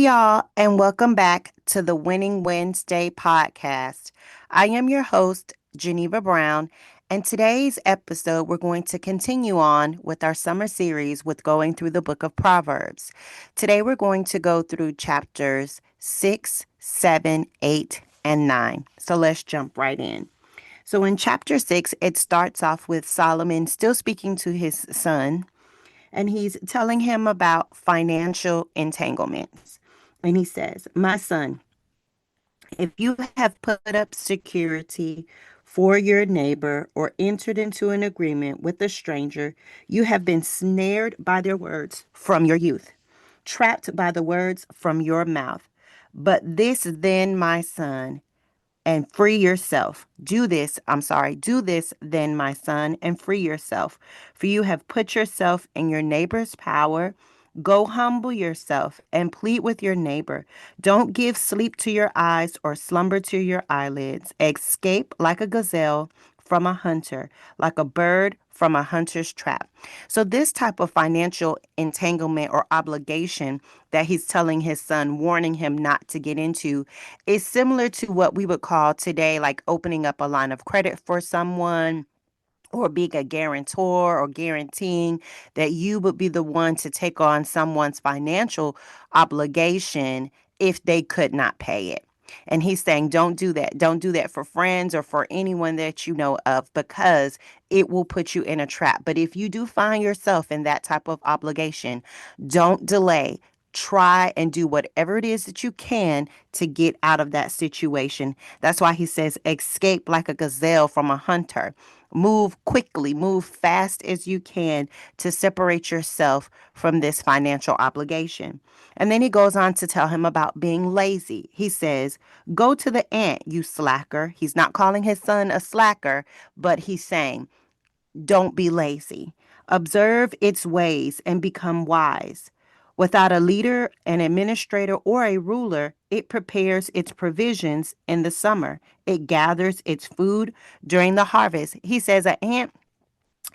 y'all, and welcome back to the Winning Wednesday podcast. I am your host, Geneva Brown, and today's episode, we're going to continue on with our summer series with going through the book of Proverbs. Today, we're going to go through chapters 6, 7, 8, and 9. So let's jump right in. So in chapter 6, it starts off with Solomon still speaking to his son, and he's telling him about financial entanglements. And he says, "My son, if you have put up security for your neighbor or entered into an agreement with a stranger, you have been snared by their words from your youth, trapped by the words from your mouth. But this then, my son, and free yourself. Do this then, my son, and free yourself. For you have put yourself in your neighbor's power. Go humble yourself and plead with your neighbor. Don't give sleep to your eyes or slumber to your eyelids. Escape like a gazelle from a hunter, like a bird from a hunter's trap." So, this type of financial entanglement or obligation that he's telling his son, warning him not to get into, is similar to what we would call today, like opening up a line of credit for someone, or being a guarantor or guaranteeing that you would be the one to take on someone's financial obligation if they could not pay it. And he's saying, don't do that. Don't do that for friends or for anyone that you know of, because it will put you in a trap. But if you do find yourself in that type of obligation, don't delay. Try and do whatever it is that you can to get out of that situation. That's why he says, escape like a gazelle from a hunter. Move quickly, move fast as you can to separate yourself from this financial obligation. And then he goes on to tell him about being lazy. He says, "Go to the ant, you slacker." He's not calling his son a slacker, but he's saying, don't be lazy. Observe its ways and become wise. Without a leader, an administrator, or a ruler, it prepares its provisions in the summer. It gathers its food during the harvest. He says an ant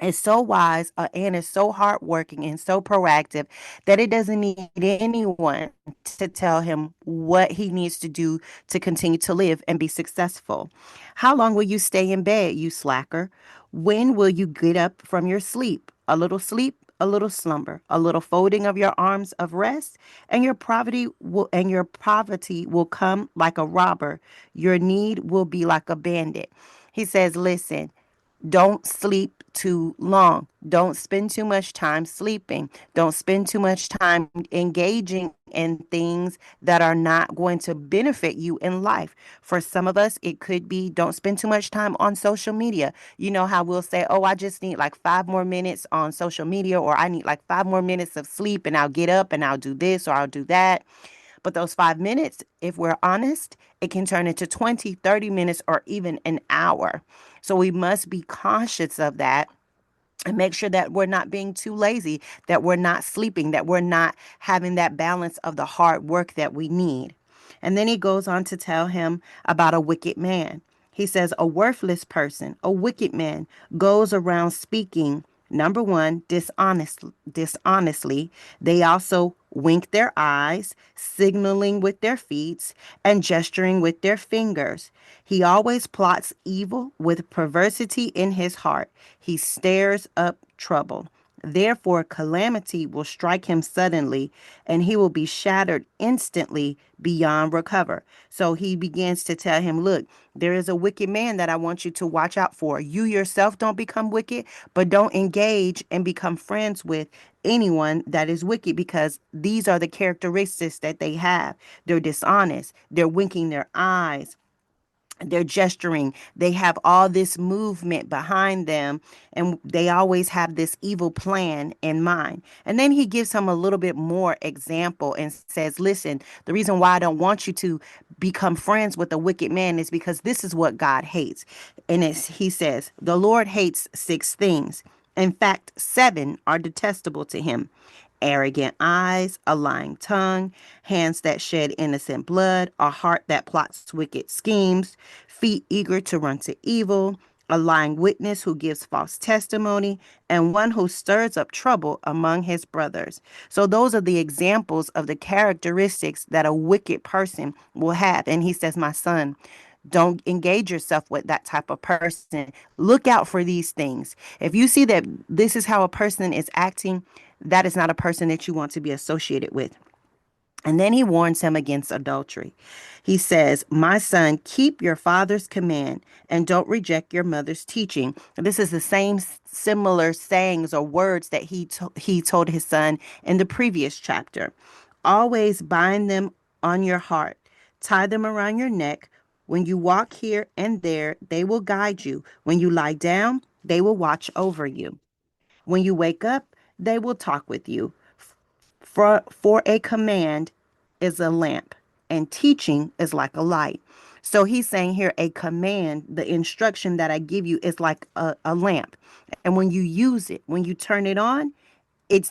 is so wise, and is so hardworking and so proactive that it doesn't need anyone to tell him what he needs to do to continue to live and be successful. How long will you stay in bed, you slacker? When will you get up from your sleep, a little slumber, a little folding of your arms of rest, and your poverty will come like a robber. Your need will be like a bandit. He says, listen, don't sleep too long. Don't spend too much time sleeping. Don't spend too much time engaging in things that are not going to benefit you in life. For some of us, it could be don't spend too much time on social media. You know how we'll say, oh, I just need like 5 more minutes on social media, or I need like 5 more minutes of sleep and I'll get up and I'll do this or I'll do that. But those 5 minutes, if we're honest, it can turn into 20, 30 minutes, or even an hour. So we must be conscious of that and make sure that we're not being too lazy, that we're not sleeping, that we're not having that balance of the hard work that we need. And then he goes on to tell him about a wicked man. He says, a worthless person, a wicked man, goes around speaking, number one, dishonestly. They also wink their eyes, signaling with their feet, and gesturing with their fingers. He always plots evil with perversity in his heart. He stirs up trouble. Therefore, calamity will strike him suddenly, and he will be shattered instantly beyond recover. So he begins to tell him, look, there is a wicked man that I want you to watch out for. You yourself don't become wicked, but don't engage and become friends with anyone that is wicked, because these are the characteristics that they have. They're dishonest. They're winking their eyes. They're gesturing. They have all this movement behind them, and they always have this evil plan in mind. And then he gives him a little bit more example and says, listen, the reason why I don't want you to become friends with a wicked man is because this is what God hates. And he says, the Lord hates 6 things. In fact, 7 are detestable to him: arrogant eyes, a lying tongue, hands that shed innocent blood, a heart that plots wicked schemes, feet eager to run to evil, a lying witness who gives false testimony, and one who stirs up trouble among his brothers. So, those are the examples of the characteristics that a wicked person will have. And he says, my son, don't engage yourself with that type of person. Look out for these things. If you see that this is how a person is acting, that is not a person that you want to be associated with. And then he warns him against adultery. He says, my son, keep your father's command and don't reject your mother's teaching. This is the same similar sayings or words that he told his son in the previous chapter. Always bind them on your heart. Tie them around your neck. When you walk here and there, they will guide you. When you lie down, they will watch over you. When you wake up, they will talk with you. For a command is a lamp, and teaching is like a light. So he's saying here, a command, the instruction that I give you is like a lamp. And when you use it, when you turn it on,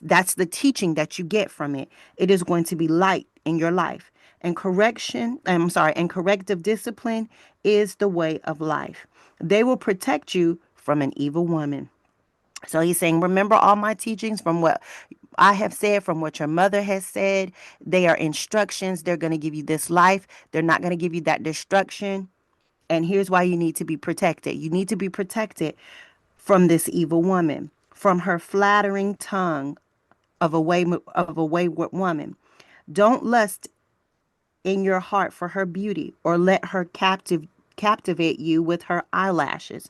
that's the teaching that you get from it. It is going to be light in your life. And and corrective discipline is the way of life. They will protect you from an evil woman. So he's saying, remember all my teachings from what I have said, from what your mother has said. They are instructions. They're going to give you this life. They're not going to give you that destruction. And here's why you need to be protected. You need to be protected from this evil woman, from her flattering tongue of a wayward woman. Don't lust in your heart for her beauty, or let her captivate you with her eyelashes.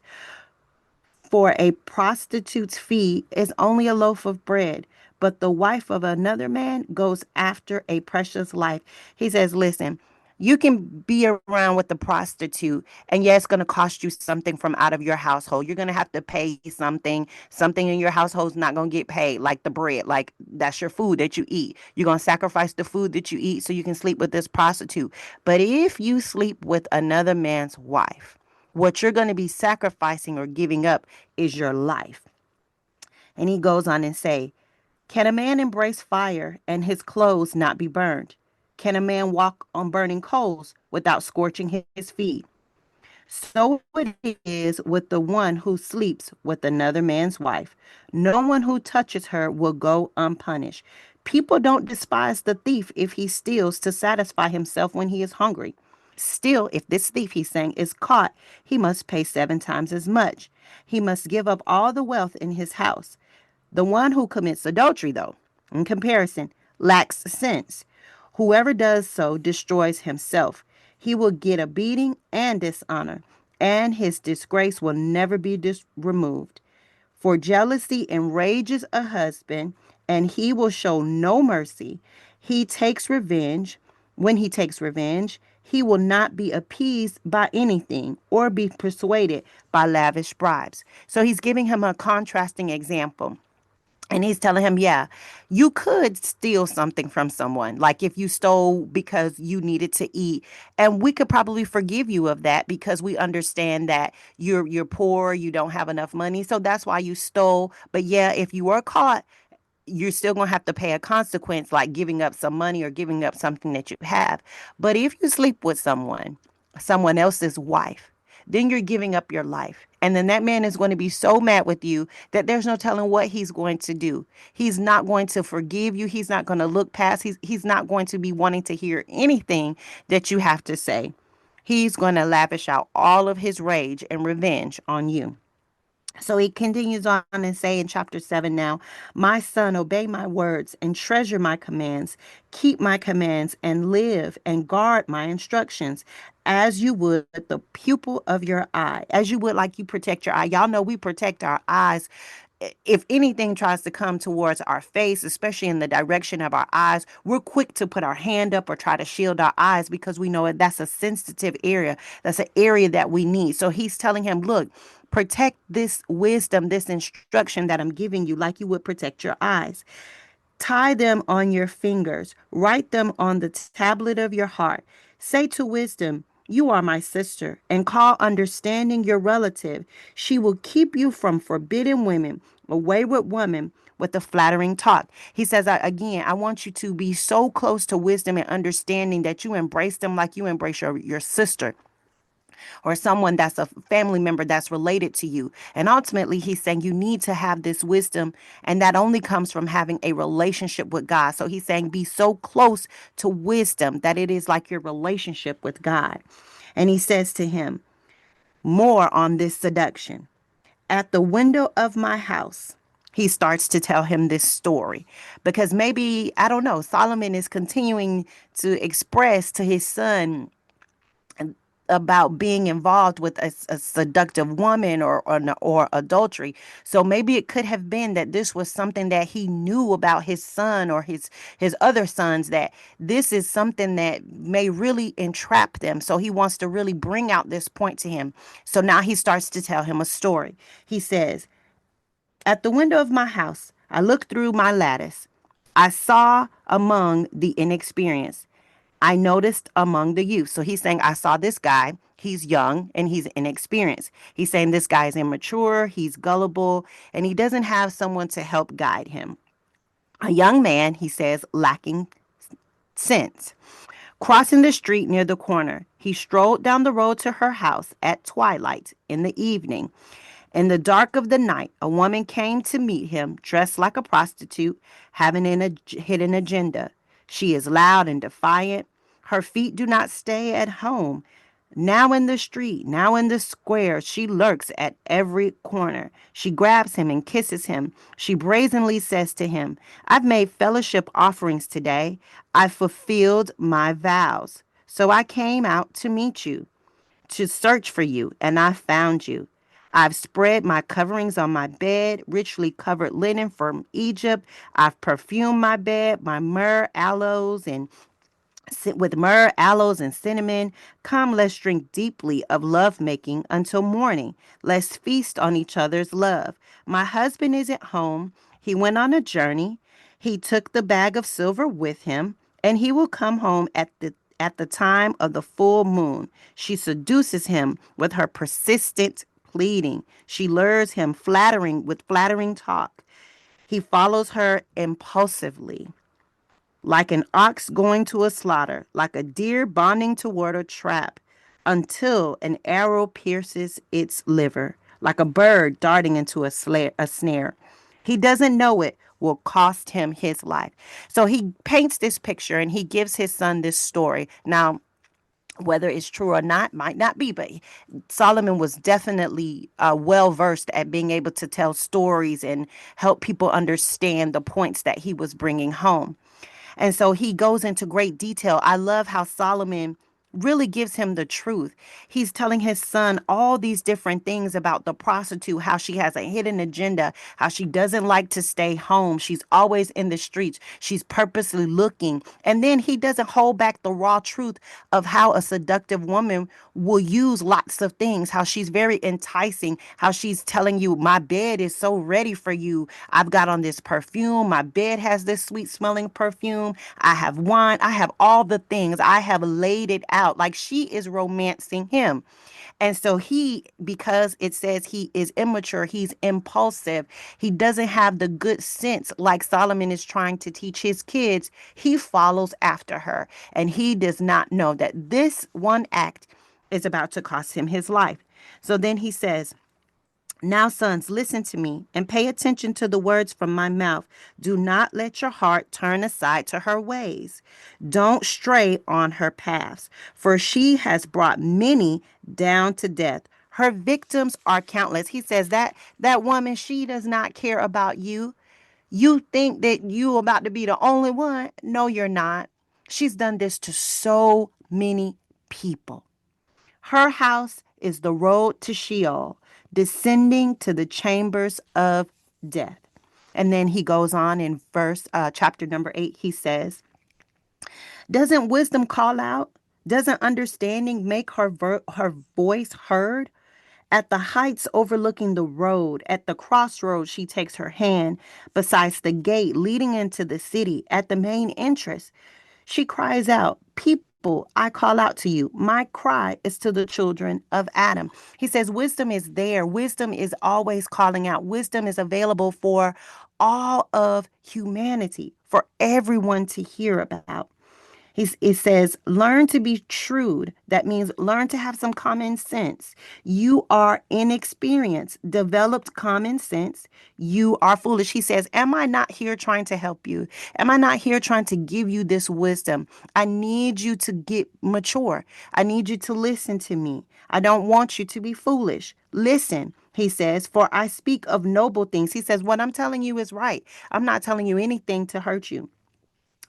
For a prostitute's fee is only a loaf of bread, but the wife of another man goes after a precious life. He says, listen, you can be around with the prostitute, and yeah, it's going to cost you something from out of your household. You're going to have to pay something. Something in your household's not going to get paid, like the bread, like that's your food that you eat. You're going to sacrifice the food that you eat so you can sleep with this prostitute. But if you sleep with another man's wife, what you're going to be sacrificing or giving up is your life. And he goes on and say, can a man embrace fire and his clothes not be burned? Can a man walk on burning coals without scorching his feet? So it is with the one who sleeps with another man's wife. No one who touches her will go unpunished. People don't despise the thief if he steals to satisfy himself when he is hungry. Still, if this thief, he's saying, is caught, he must pay 7 times as much. He must give up all the wealth in his house. The one who commits adultery, though, in comparison, lacks sense. Whoever does so destroys himself. He will get a beating and dishonor, and his disgrace will never be removed. For jealousy enrages a husband, and he will show no mercy. He takes revenge. When he takes revenge, he will not be appeased by anything or be persuaded by lavish bribes. So he's giving him a contrasting example. And he's telling him, yeah, you could steal something from someone. Like if you stole because you needed to eat. And we could probably forgive you of that because we understand that you're poor, you don't have enough money. So that's why you stole. But yeah, if you were caught, you're still going to have to pay a consequence, like giving up some money or giving up something that you have. But if you sleep with someone else's wife, then you're giving up your life. And then that man is going to be so mad with you that there's no telling what he's going to do. He's not going to forgive you. He's not going to look past. He's not going to be wanting to hear anything that you have to say. He's going to lavish out all of his rage and revenge on you. So he continues on and say in chapter 7 now, my son, obey my words and treasure my commands. Keep my commands and live and guard my instructions as you would the pupil of your eye, as you would like you protect your eye. Y'all know we protect our eyes. If anything tries to come towards our face, especially in the direction of our eyes, we're quick to put our hand up or try to shield our eyes because we know that's a sensitive area. That's an area that we need. So he's telling him, look, protect this wisdom, this instruction that I'm giving you like you would protect your eyes. Tie them on your fingers. Write them on the tablet of your heart. Say to wisdom, you are my sister, and call understanding your relative. She will keep you from forbidden women, a wayward woman with a flattering talk. He says, again, I want you to be so close to wisdom and understanding that you embrace them like you embrace your sister. or someone that's a family member that's related to you. And ultimately, he's saying you need to have this wisdom, and that only comes from having a relationship with God. So he's saying be so close to wisdom that it is like your relationship with God. And he says to him, more on this seduction. At the window of my house, he starts to tell him this story because maybe, I don't know, Solomon is continuing to express to his son about being involved with a seductive woman or adultery. So maybe it could have been that this was something that he knew about his son or his other sons, that this is something that may really entrap them. So he wants to really bring out this point to him. So now he starts to tell him a story. He says, at the window of my house, I looked through my lattice. I saw among the inexperienced. I noticed among the youth. So he's saying, I saw this guy. He's young and he's inexperienced. He's saying this guy's immature, he's gullible, and he doesn't have someone to help guide him. A young man, he says, lacking sense. Crossing the street near the corner, he strolled down the road to her house at twilight in the evening. In the dark of the night, a woman came to meet him, dressed like a prostitute, having a hidden agenda. She is loud and defiant. Her feet do not stay at home. Now in the street, now in the square, she lurks at every corner. She grabs him and kisses him. She brazenly says to him, I've made fellowship offerings today. I've fulfilled my vows. So I came out to meet you, to search for you, and I found you. I've spread my coverings on my bed, richly covered linen from Egypt. I've perfumed my bed, my myrrh, aloes, and with myrrh, aloes, and cinnamon. Come, let's drink deeply of love making until morning. Let's feast on each other's love. My husband is at home. He went on a journey. He took the bag of silver with him, and he will come home at the time of the full moon. She seduces him with her persistent pleading. She lures him flattering talk. He follows her impulsively, like an ox going to a slaughter, like a deer bonding toward a trap, until an arrow pierces its liver, like a bird darting into a snare. He doesn't know it will cost him his life. So he paints this picture and he gives his son this story. Now, whether it's true or not, might not be, but Solomon was definitely well versed at being able to tell stories and help people understand the points that he was bringing home. And so he goes into great detail. I love how Solomon really gives him the truth. He's telling his son all these different things about the prostitute, how she has a hidden agenda, how she doesn't like to stay home. She's always in the streets. She's purposely looking. And then he doesn't hold back the raw truth of how a seductive woman will use lots of things, how she's very enticing, how she's telling you, my bed is so ready for you. I've got on this perfume. My bed has this sweet smelling perfume. I have wine. I have all the things. I have laid it out. Like she is romancing him. And so he, because it says he is immature, he's impulsive, he doesn't have the good sense like Solomon is trying to teach his kids. He follows after her. And he does not know that this one act is about to cost him his life. So then he says, now, sons, listen to me and pay attention to the words from my mouth. Do not let your heart turn aside to her ways. Don't stray on her paths, for she has brought many down to death. Her victims are countless. He says that woman, she does not care about you. You think that you about to be the only one. No, you're not. She's done this to so many people. Her house is the road to Sheol, descending to the chambers of death. And then he goes on in chapter number 8. He says, doesn't wisdom call out? Doesn't understanding make her voice heard? At the heights overlooking the road, at the crossroads, she takes her hand. Besides the gate leading into the city, at the main entrance, she cries out, people, I call out to you. My cry is to the children of Adam. He says wisdom is there. Wisdom is always calling out. Wisdom is available for all of humanity, for everyone to hear about. It says, learn to be shrewd. That means learn to have some common sense. You are inexperienced. Developed common sense. You are foolish. He says, am I not here trying to help you? Am I not here trying to give you this wisdom? I need you to get mature. I need you to listen to me. I don't want you to be foolish. Listen, he says, for I speak of noble things. He says, what I'm telling you is right. I'm not telling you anything to hurt you.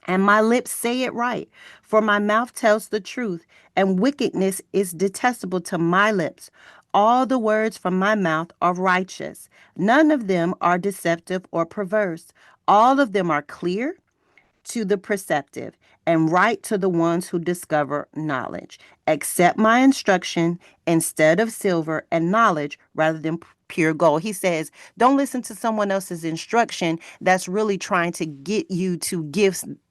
And my lips say it right, for my mouth tells the truth, and wickedness is detestable to my lips. All the words from my mouth are righteous. None of them are deceptive or perverse. All of them are clear to the perceptive, and right to the ones who discover knowledge. Accept my instruction instead of silver, and knowledge rather than pure gold. He says, don't listen to someone else's instruction that's really trying to get you to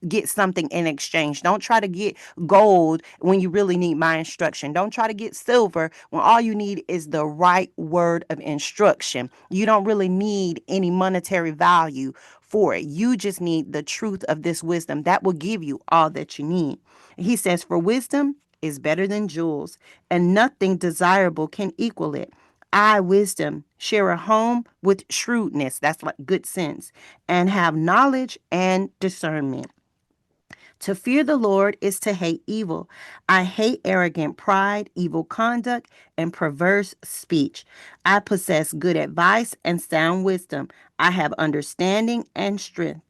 get something in exchange. Don't try to get gold when you really need my instruction. Don't try to get silver when all you need is the right word of instruction. You don't really need any monetary value for it. You just need the truth of this wisdom that will give you all that you need. He says, for wisdom is better than jewels, and nothing desirable can equal it. I, wisdom, share a home with shrewdness. That's like good sense, and have knowledge and discernment. To fear the Lord is to hate evil. I hate arrogant pride, evil conduct, and perverse speech. I possess good advice and sound wisdom. I have understanding and strength.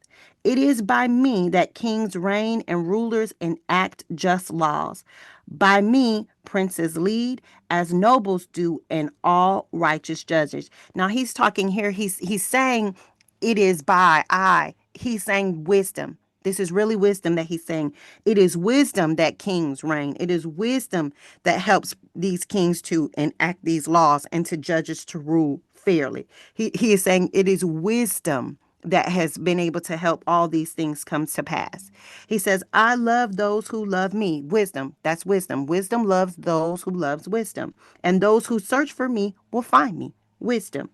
It is by me that kings reign and rulers enact just laws. By me, princes lead as nobles do in all righteous judges. Now he's talking here, he's saying it is by I. He's saying wisdom. This is really wisdom that he's saying. It is wisdom that kings reign. It is wisdom that helps these kings to enact these laws and to judges to rule fairly. He is saying it is wisdom that has been able to help all these things come to pass. He says, I love those who love me. Wisdom, that's wisdom. Wisdom loves those who loves wisdom. And those who search for me will find me. Wisdom.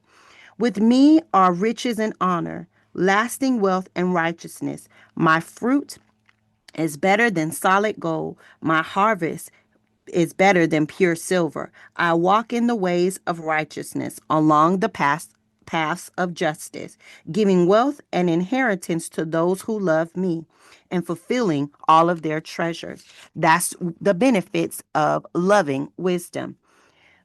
With me are riches and honor, lasting wealth and righteousness. My fruit is better than solid gold. My harvest is better than pure silver. I walk in the ways of righteousness along the paths of justice, giving wealth and inheritance to those who love me and fulfilling all of their treasures. That's the benefits of loving wisdom.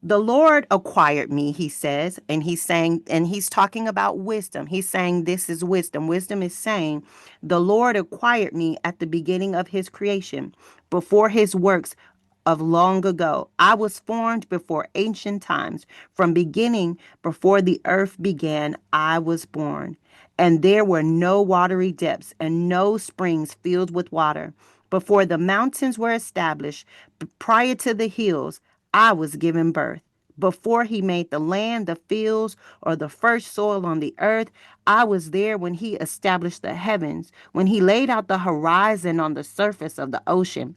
The Lord acquired me, he says, and he's saying, and he's talking about wisdom. He's saying this is wisdom. Wisdom is saying, the Lord acquired me at the beginning of his creation, before his works of long ago. I was formed before ancient times. From beginning, before the earth began, I was born. And there were no watery depths and no springs filled with water. Before the mountains were established, prior to the hills, I was given birth. Before he made the land, the fields, or the first soil on the earth, I was there when he established the heavens, when he laid out the horizon on the surface of the ocean,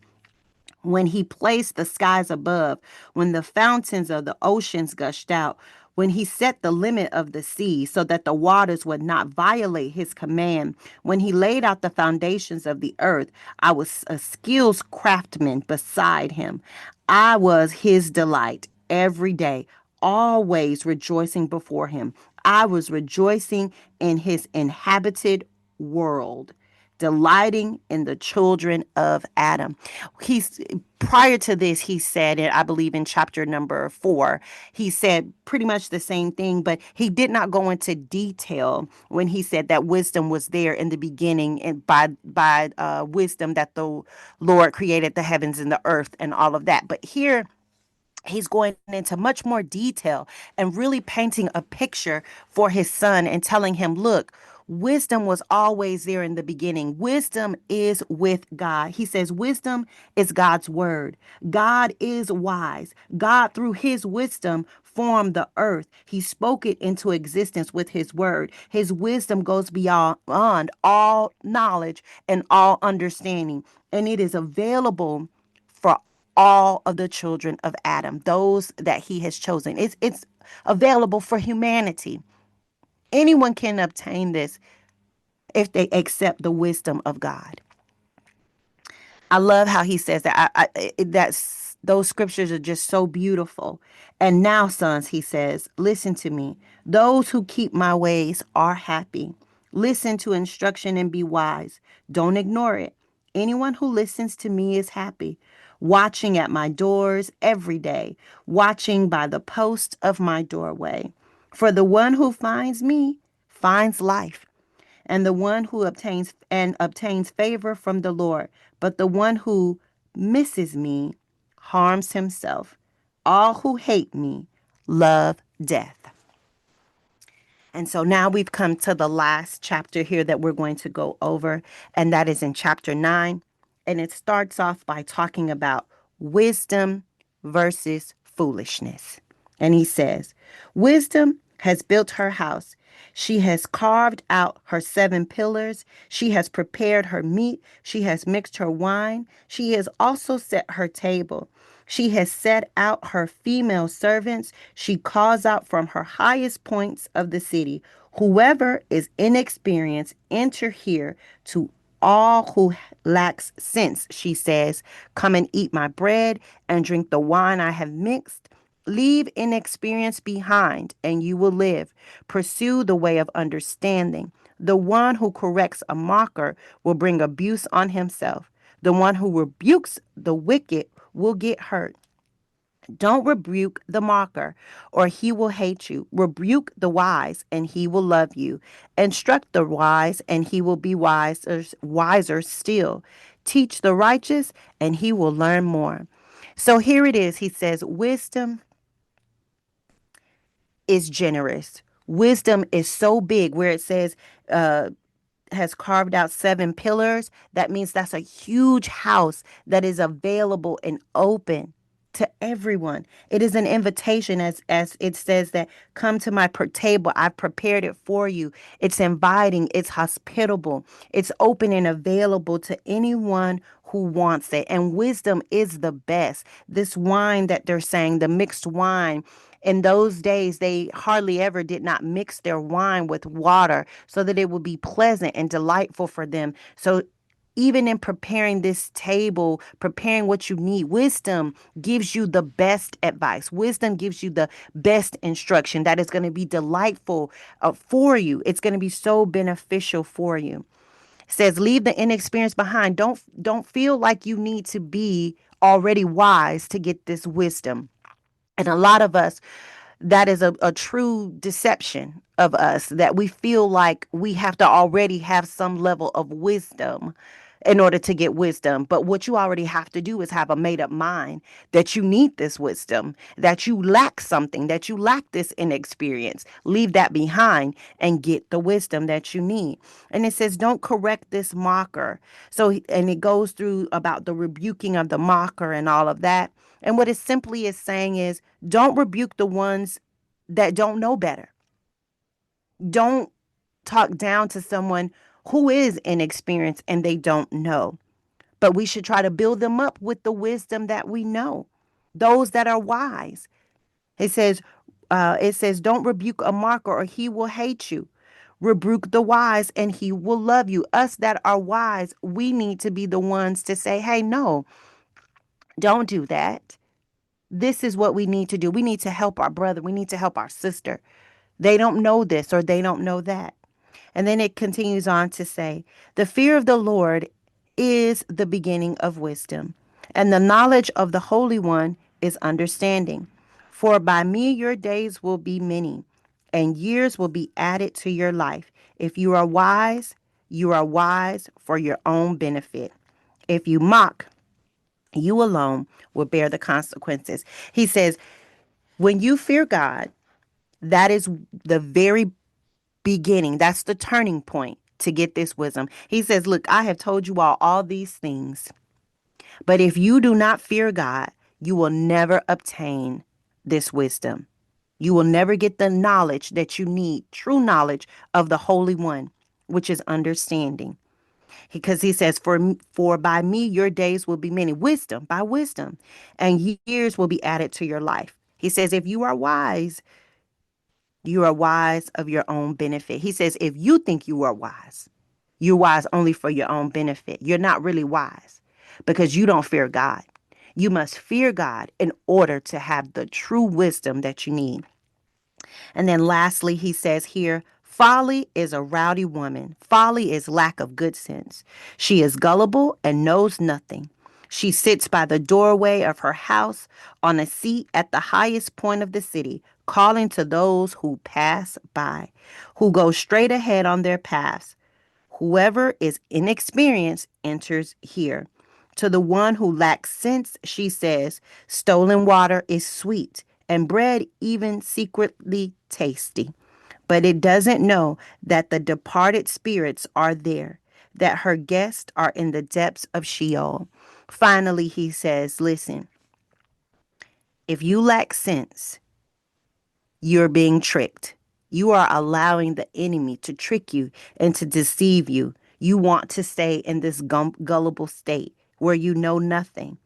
when he placed the skies above, when the fountains of the oceans gushed out, when he set the limit of the sea so that the waters would not violate his command, when he laid out the foundations of the earth, I was a skilled craftsman beside him. I was his delight every day, always rejoicing before him. I was rejoicing in his inhabited world, delighting in the children of Adam. He's prior to this, he said, and I believe in chapter number 4, he said pretty much the same thing, but he did not go into detail when he said that wisdom was there in the beginning, and by wisdom that the Lord created the heavens and the earth and all of that. But here he's going into much more detail and really painting a picture for his son and telling him, look, wisdom was always there in the beginning. Wisdom is with God. He says, wisdom is God's word. God is wise. God, through his wisdom, formed the earth. He spoke it into existence with his word. His wisdom goes beyond all knowledge and all understanding, and it is available for all of the children of Adam, those that he has chosen. It's available for humanity. Anyone can obtain this if they accept the wisdom of God. I love how he says that. That's those scriptures are just so beautiful. And now, sons, he says, listen to me. Those who keep my ways are happy. Listen to instruction and be wise. Don't ignore it. Anyone who listens to me is happy. Watching at my doors every day, watching by the post of my doorway. For the one who finds me finds life, and the one who obtains favor from the Lord. But the one who misses me harms himself. All who hate me love death. And so now we've come to the last chapter here that we're going to go over, and that is in chapter 9. And it starts off by talking about wisdom versus foolishness. And he says, wisdom has built her house. She has carved out her 7 pillars. She has prepared her meat. She has mixed her wine. She has also set her table. She has set out her female servants. She calls out from her highest points of the city, whoever is inexperienced, enter here. To all who lacks sense, she says, come and eat my bread and drink the wine I have mixed. Leave inexperience behind, and you will live. Pursue the way of understanding. The one who corrects a mocker will bring abuse on himself. The one who rebukes the wicked will get hurt. Don't rebuke the mocker, or he will hate you. Rebuke the wise, and he will love you. Instruct the wise, and he will be wiser still. Teach the righteous, and he will learn more. So here it is. He says, wisdom is generous. Wisdom is so big, where it says, has carved out 7 pillars. That means that's a huge house that is available and open to everyone. It is an invitation, as it says that come to my table. I've prepared it for you. It's inviting, it's hospitable, it's open and available to anyone who wants it. And wisdom is the best. This wine that they're saying, the mixed wine, in those days, they hardly ever did not mix their wine with water so that it would be pleasant and delightful for them. So even in preparing this table, preparing what you need, wisdom gives you the best advice. Wisdom gives you the best instruction that is going to be delightful for you. It's going to be so beneficial for you. It says, leave the inexperienced behind. Don't feel like you need to be already wise to get this wisdom. And a lot of us, that is a true deception of us, that we feel like we have to already have some level of wisdom in order to get wisdom. But what you already have to do is have a made up mind that you need this wisdom, that you lack something, that you lack this inexperience. Leave that behind and get the wisdom that you need. And it says, don't correct this mocker. So, and it goes through about the rebuking of the mocker and all of that. And what it simply is saying is, don't rebuke the ones that don't know better. Don't talk down to someone who is inexperienced and they don't know. But we should try to build them up with the wisdom that we know, those that are wise. It says, don't rebuke a mocker or he will hate you. Rebuke the wise and he will love you. Us that are wise, we need to be the ones to say, hey, no, don't do that. This is what we need to do. We need to help our brother. We need to help our sister. They don't know this or they don't know that. And then it continues on to say, the fear of the Lord is the beginning of wisdom, and the knowledge of the Holy One is understanding. For by me your days will be many, and years will be added to your life. If you are wise for your own benefit. If you mock, you alone will bear the consequences. He says, when you fear God, that is the very beginning. That's the turning point to get this wisdom. He says, look, I have told you all these things, but if you do not fear God, you will never obtain this wisdom. You will never get the knowledge that you need, true knowledge of the Holy One, which is understanding. Because he says, for by me your days will be many. Wisdom, by wisdom, and years will be added to your life. He says, if you are wise of your own benefit. He says, if you think you are wise, you're wise only for your own benefit. You're not really wise. because you don't fear God. You must fear God in order to have the true wisdom that you need. And then lastly, he says here, folly is a rowdy woman. Folly is lack of good sense. She is gullible and knows nothing. She sits by the doorway of her house on a seat at the highest point of the city, calling to those who pass by, who go straight ahead on their paths. Whoever is inexperienced enters here. To the one who lacks sense, she says, stolen water is sweet, and bread even secretly tasty. But it doesn't know that the departed spirits are there, that her guests are in the depths of Sheol. Finally, he says, listen, if you lack sense, you're being tricked. You are allowing the enemy to trick you and to deceive you. You want to stay in this gullible state where you know nothing,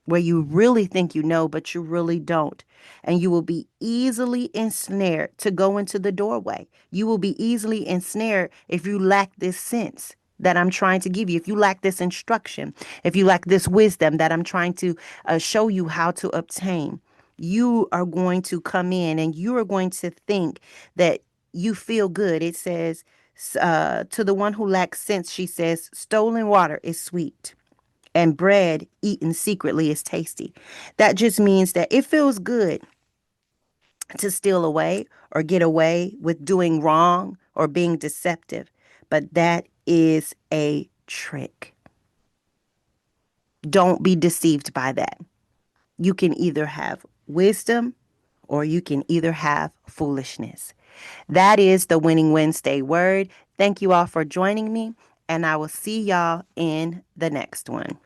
where you really think you know, but you really don't. And you will be easily ensnared to go into the doorway. You will be easily ensnared if you lack this sense that I'm trying to give you, if you lack this instruction, if you lack this wisdom that I'm trying to show you how to obtain. You are going to come in and you are going to think that you feel good. It says, to the one who lacks sense, she says, stolen water is sweet and bread eaten secretly is tasty. That just means that it feels good to steal away or get away with doing wrong or being deceptive. But that is a trick. Don't be deceived by that. You can either have wisdom or you can either have foolishness. That is the Winning Wednesday word. Thank you all for joining me, and I will see y'all in the next one.